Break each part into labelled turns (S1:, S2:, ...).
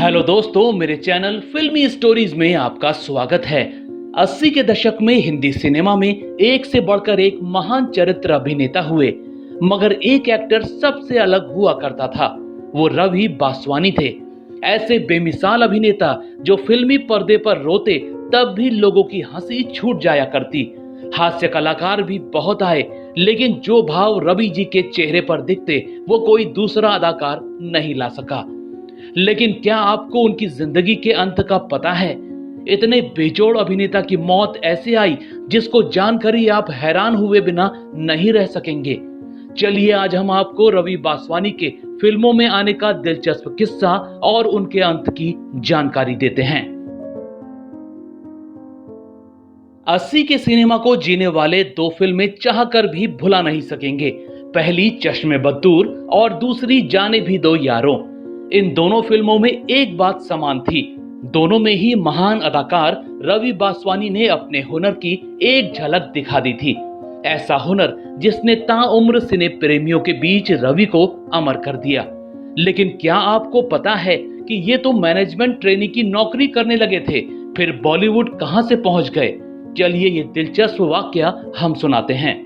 S1: Hello दोस्तों, मेरे channel फिल्मी स्टोरीज में आपका स्वागत है। 80 के दशक में हिंदी सिनेमा में एक से बढ़कर एक महान चरित्र अभिनेता हुए, मगर एक एक्टर सबसे अलग हुआ करता था। वो रवि बासवानी थे। ऐसे बेमिसाल अभिनेता जो फिल्मी पर्दे पर रोते तब भी लोगों की हंसी छूट जाया करती। हास्य कलाकार भी बहुत आए, लेकिन जो भाव रवि जी के चेहरे पर दिखते वो कोई दूसरा अदाकार नहीं ला सका। लेकिन क्या आपको उनकी जिंदगी के अंत का पता है? इतने बेजोड़ अभिनेता की मौत ऐसे आई जिसको जानकर ही आप हैरान हुए बिना नहीं रह सकेंगे। चलिए आज हम आपको रवि बासवानी के फिल्मों में आने का दिलचस्प किस्सा और उनके अंत की जानकारी देते हैं। 80 के सिनेमा को जीने वाले दो फिल्में चाहकर भी भुला नहीं सकेंगे। पहली चश्मे बद्दूर और दूसरी जाने भी दो यारों। इन दोनों फिल्मों में एक बात समान थी, दोनों में ही महान अदाकार रवि बासवानी ने अपने हुनर की एक झलक दिखा दी थी। ऐसा हुनर जिसने ताउम्र सिने प्रेमियों के बीच रवि को अमर कर दिया। लेकिन क्या आपको पता है कि ये तो मैनेजमेंट ट्रेनी की नौकरी करने लगे थे, फिर बॉलीवुड कहां से पहुंच गए? चलिए ये दिलचस्प वाकया हम सुनाते हैं।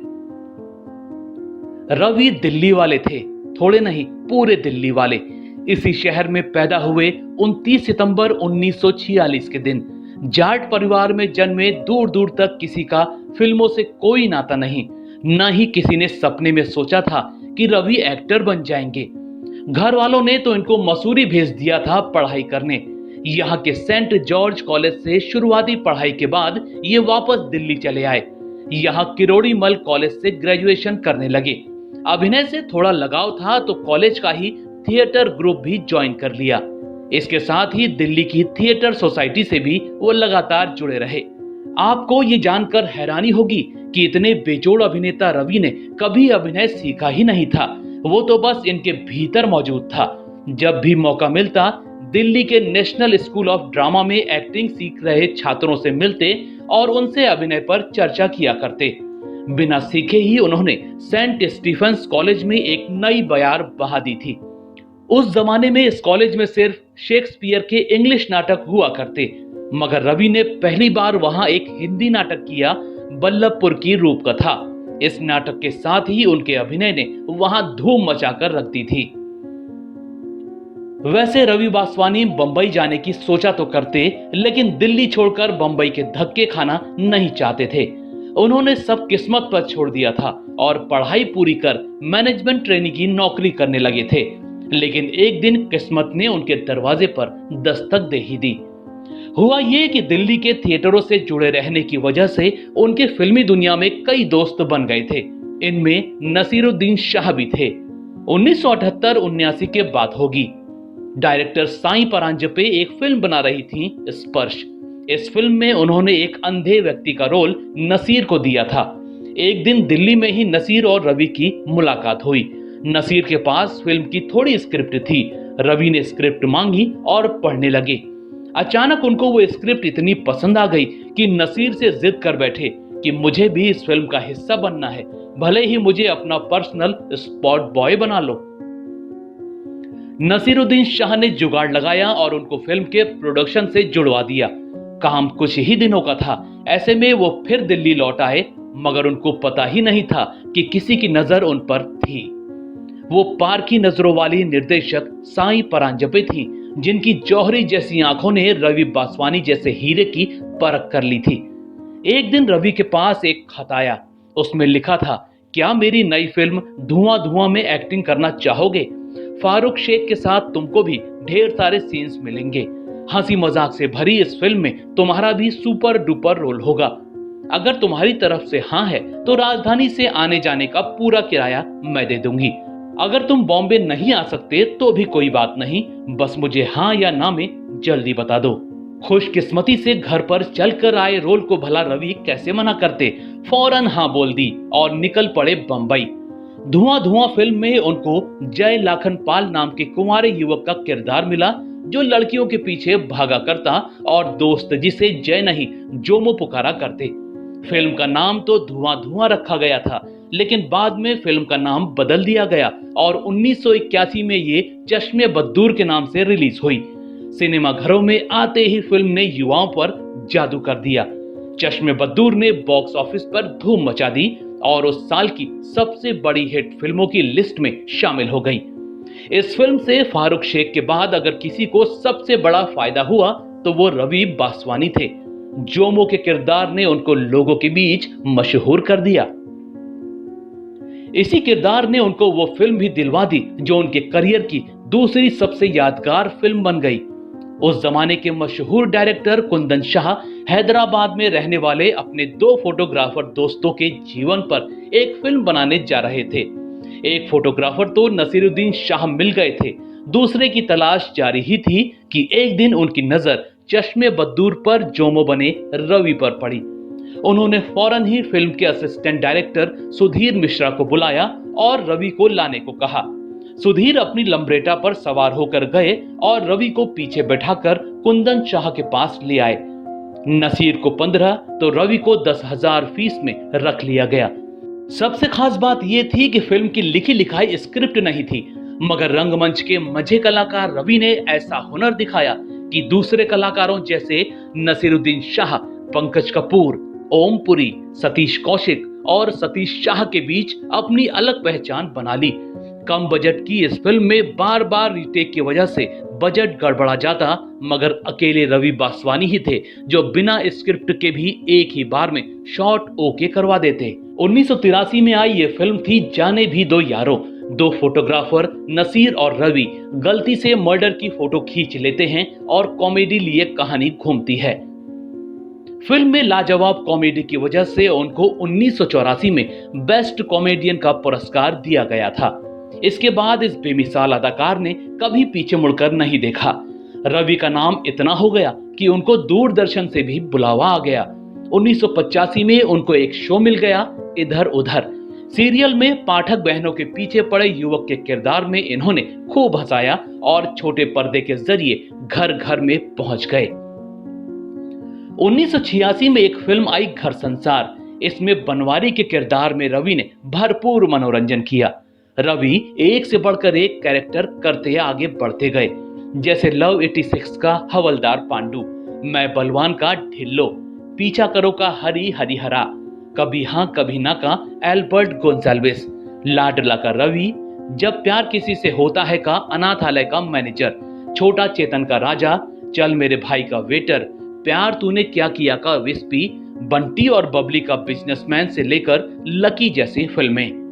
S1: रवि दिल्ली वाले थे, थोड़े नहीं पूरे दिल्ली वाले। इसी शहर में पैदा हुए 29 सितंबर 1946 के दिन। जाट परिवार में जन्मे, दूर दूर तक किसी का फिल्मों से कोई नाता नहीं, न ही किसी ने सपने में सोचा था कि रवि एक्टर बन जाएंगे। घर वालों ने तो इनको मसूरी भेज दिया था पढ़ाई करने। यहाँ के सेंट जॉर्ज कॉलेज से शुरुआती पढ़ाई के बाद ये वापस दिल्ली चले आए। यहाँ किरोड़ी मल कॉलेज से ग्रेजुएशन करने लगे। अभिनय से थोड़ा लगाव था तो कॉलेज का ही थिएटर ग्रुप भी ज्वाइन कर लिया। इसके साथ ही दिल्ली की थिएटर सोसाइटी से भी वो लगातार जुड़े रहे। आपको ये जानकर हैरानी होगी कि इतने बेजोड़ अभिनेता रवि ने कभी अभिनय सीखा ही नहीं था, वो तो बस इनके भीतर मौजूद था। जब भी मौका मिलता दिल्ली के नेशनल स्कूल ऑफ ड्रामा में एक्टिंग सीख रहे छात्रों से मिलते और उनसे अभिनय पर चर्चा किया करते। बिना सीखे ही उन्होंने सेंट स्टीफेंस कॉलेज में एक नई बयार बहा दी थी। उस जमाने में इस कॉलेज में सिर्फ शेक्सपियर के इंग्लिश नाटक हुआ करते, मगर रवि ने पहली बार वहां एक हिंदी नाटक किया, बल्लभपुर की रूपकथा। इस नाटक के साथ ही उनके अभिनय ने वहां धूम मचाकर रख दी थी। वैसे रवि बासवानी बंबई जाने की सोचा तो करते, लेकिन दिल्ली छोड़कर बंबई के धक्के खाना नहीं चाहते थे। उन्होंने सब किस्मत पर छोड़ दिया था और पढ़ाई पूरी कर मैनेजमेंट ट्रेनी की नौकरी करने लगे थे। लेकिन एक दिन किस्मत ने उनके दरवाजे पर दस्तक दे ही दी। हुआ ये कि दिल्ली के थिएटरों से जुड़े रहने की वजह से उनके फिल्मी दुनिया में कई दोस्त बन गए थे। इनमें नसीरुद्दीन शाह भी थे। 1978-79 के बात होगी। डायरेक्टर साईं परांजपे एक फिल्म बना रही थी, स्पर्श। इस फिल्म में उन्होंने एक अंधे व्यक्ति का रोल नसीर को दिया था। एक दिन दिल्ली में ही नसीर और रवि की मुलाकात हुई। नसीर के पास फिल्म की थोड़ी स्क्रिप्ट थी। रवि ने स्क्रिप्ट मांगी और पढ़ने लगे। अचानक उनको वो स्क्रिप्ट इतनी पसंद आ गई कि नसीर से जिद कर बैठे कि मुझे भी इस फिल्म का हिस्सा बनना है, भले ही मुझे अपना पर्सनल स्पॉट बॉय बना लो। नसीरुद्दीन शाह ने जुगाड़ लगाया और उनको फिल्म के प्रोडक्शन से जुड़वा दिया। काम कुछ ही दिनों का था। ऐसे में वो फिर दिल्ली लौट आए, मगर उनको पता ही नहीं था कि किसी की नजर उन पर थी। वो पारखी नजरों वाली निर्देशक साईं परांजपे थी, जिनकी जौहरी जैसी आंखों ने रवि बासवानी जैसे हीरे की परख कर ली थी। एक दिन रवि के पास एक खत आया। उसमें लिखा था, क्या मेरी नई फिल्म धुआं धुआं में एक्टिंग करना चाहोगे? फारूक शेख के साथ तुमको भी ढेर सारे सीन्स मिलेंगे। हंसी मजाक से भरी इस फिल्म में तुम्हारा भी सुपर डुपर रोल होगा। अगर तुम्हारी तरफ से हाँ है तो राजधानी से आने जाने का पूरा किराया मैं दे दूंगी। अगर तुम बॉम्बे नहीं आ सकते तो भी कोई बात नहीं, बस मुझे हाँ या ना में जल्दी बता दो। खुशकिस्मती से घर पर चलकर आए रोल को भला रवि कैसे मना करते। फौरन हाँ बोल दी और निकल पड़े बंबई। धुआं धुआं फिल्म में उनको जय लाखन पाल नाम के कुंवारे युवक का किरदार मिला, जो लड़कियों के पीछे भागा करता और दोस्त जिसे जय नहीं जोमो पुकारा करते। फिल्म का नाम तो धुआं धुआं रखा गया था, लेकिन बाद में फिल्म का नाम बदल दिया गया और 1981 में ये चश्मे बद्दूर के नाम से रिलीज हुई। सिनेमा घरों में आते ही फिल्म ने युवाओं पर जादू कर दिया। चश्मे बद्दूर ने बॉक्स ऑफिस पर धूम मचा दी और उस साल की सबसे बड़ी हिट फिल्मों की लिस्ट में शामिल हो गई। इस फिल्म से फारूक शेख के बाद अगर किसी को सबसे बड़ा फायदा हुआ तो वो रवि बासवानी थे। जोमो के किरदार ने उनको लोगों के बीच मशहूर कर दिया। इसी किरदार ने उनको वो फिल्म भी दिलवा दी जो उनके करियर की दूसरी सबसे यादगार फिल्म बन गई। उस जमाने के मशहूर डायरेक्टर कुंदन शाह हैदराबाद में रहने वाले अपने 2 फोटोग्राफर दोस्तों के जीवन पर एक फिल्म बनाने जा रहे थे। एक फोटोग्राफर तो नसीरुद्दीन शाह मिल गए थे, दूसरे की तलाश जारी ही थी कि एक दिन उनकी नजर चश्मे बद्दूर पर जोमो बने रवि पर पड़ी। उन्होंने फौरन ही फिल्म के असिस्टेंट डायरेक्टर सुधीर मिश्रा को बुलाया और रवि को लाने को कहा। सुधीर अपनी लंब्रेटा पर सवार होकर गए और रवि को पीछे बैठाकर कुंदन शाह के पास ले आए। नसीर को 15 तो रवि को 10,000 फीस में रख लिया गया। सबसे खास बात यह थी कि फिल्म की लिखी लिखाई स्क्रिप्ट नहीं थी, मगर रंगमंच के मजे कलाकार रवि ने ऐसा हुनर दिखाया कि दूसरे कलाकारों जैसे नसीरुद्दीन शाह, पंकज कपूर, ओमपुरी, सतीश कौशिक और सतीश शाह के बीच अपनी अलग पहचान बना ली। कम बजट की इस फिल्म में बार बार रीटेक की वजह से बजट गड़बड़ा जाता, मगर अकेले रवि बासवानी ही थे जो बिना स्क्रिप्ट के भी एक ही बार में शॉट ओके करवा देते। 1983 में आई ये फिल्म थी जाने भी दो यारों। 2 फोटोग्राफर नसीर और रवि गलती से मर्डर की फोटो खींच लेते हैं और कॉमेडी लिए कहानी घूमती है। फिल्म में लाजवाब कॉमेडी की वजह से उनको 1984 में बेस्ट कॉमेडियन का पुरस्कार दिया गया था। इसके बाद इस बेमिसाल अदाकार ने कभी पीछे मुड़कर नहीं देखा। रवि का नाम इतना हो गया कि उनको दूरदर्शन से भी बुलावा आ गया। 1985 में उनको एक शो मिल गया, इधर उधर। सीरियल में पाठक बहनों के पीछे पड़े युवक के किरदार में इन्होंने खूब हंसाया और छोटे पर्दे के जरिए घर घर में पहुंच गए। 1986 में एक फिल्म आई घर संसार। इसमें बनवारी के किरदार में रवि ने भरपूर मनोरंजन किया। रवि एक से बढ़कर एक कैरेक्टर करते आगे बढ़ते गए, जैसे लव 86 का हवलदार पांडु, मैं बलवान का ढिल्लो, पीछा करो का हरी हरिहरा, कभी हाँ कभी ना का एल्बर्ट गोंजाल्विस, लाडला का रवि, जब प्यार किसी से होता है का अनाथालय का मैनेजर, छोटा चेतन का राजा, चल मेरे भाई का वेटर, प्यार तूने क्या किया का विस्पी, बंटी और बबली का बिजनेसमैन से लेकर लकी जैसी फिल्में।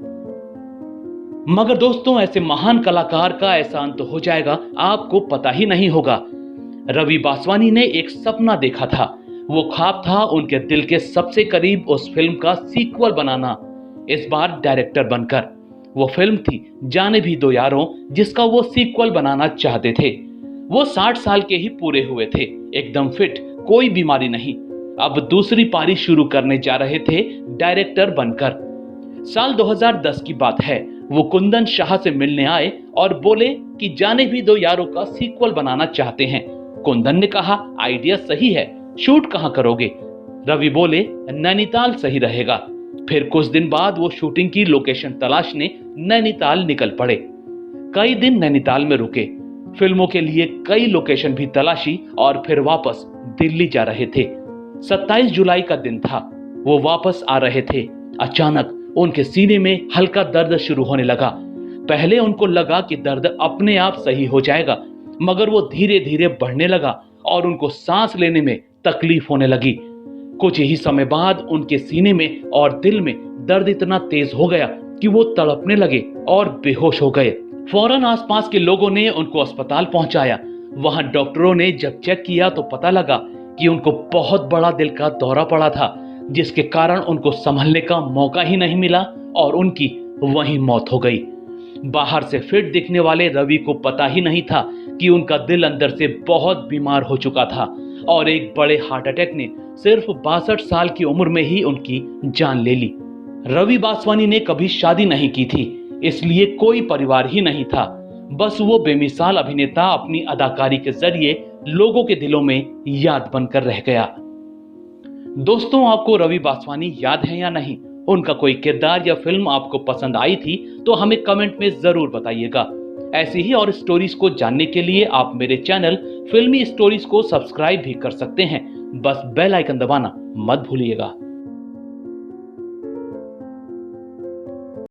S1: मगर दोस्तों, ऐसे महान कलाकार का ऐसा अंत हो जाएगा आपको पता ही नहीं होगा। रवि बासवानी ने एक सपना देखा था। वो ख्वाब था उनके दिल के सबसे करीब उस फिल्म का सीक्वल बनाना, इस बार डायरेक्टर बनकर। वो फिल्म थी जाने भी दो यारों, जिसका वो सीक्वल बनाना चाहते थे। वो 60 साल के ही पूरे हुए थे, एकदम फिट, कोई बीमारी नहीं। अब दूसरी पारी शुरू करने जा रहे थे डायरेक्टर बनकर। साल 2010 की बात है। वो कुंदन शाह से मिलने आए और बोले कि जाने भी दो यारों का सीक्वल बनाना चाहते हैं। कुंदन ने कहा आइडिया सही है, शूट कहां करोगे? रवि बोले नैनीताल सही रहेगा। फिर कुछ दिन बाद वो शूटिंग की लोकेशन तलाशने नैनीताल निकल पड़े। कई दिन नैनीताल में रुके, फिल्मों के लिए कई लोकेशन भी तलाशी और फिर वापस दिल्ली जा रहे थे। 27 जुलाई का दिन था। वो वापस आ रहे थे। अचानक उनके सीने में हल्का दर्द शुरू होने लगा। पहले उनको लगा कि दर्द अपने आप सही हो जाएगा, मगर वो धीरे धीरे बढ़ने लगा और उनको सांस लेने में तकलीफ होने लगी। कुछ ही समय बाद उनके सीने में और दिल में दर्द इतना तेज हो गया कि वो तड़पने लगे और बेहोश हो गए। फौरन आसपास के लोगों ने उनको अस्पताल पहुंचाया। वहां डॉक्टरों ने जब चेक किया तो पता लगा कि उनको बहुत बड़ा दिल का दौरा पड़ा था, जिसके कारण उनको संभलने का मौका ही नहीं मिला और उनकी वहीं मौत हो गई। बाहर से फिट दिखने वाले रवि को पता ही नहीं था कि उनका दिल अंदर से बहुत बीमार हो चुका था और एक बड़े हार्ट अटैक ने सिर्फ 62 साल की उम्र में ही उनकी जान ले ली। रवि बासवानी ने कभी शादी नहीं की थी, इसलिए कोई परिवार ही नहीं था। बस वो बेमिसाल अभिनेता अपनी अदाकारी के जरिए लोगों के दिलों में याद बनकर रह गया। दोस्तों, आपको रवि बासवानी याद है या नहीं? उनका कोई किरदार या फिल्म आपको पसंद आई थी तो हमें कमेंट में जरूर बताइएगा। ऐसी ही और स्टोरीज को जानने के लिए आप मेरे चैनल फिल्मी स्टोरीज को सब्सक्राइब भी कर सकते हैं। बस बेल आइकन दबाना मत भूलिएगा।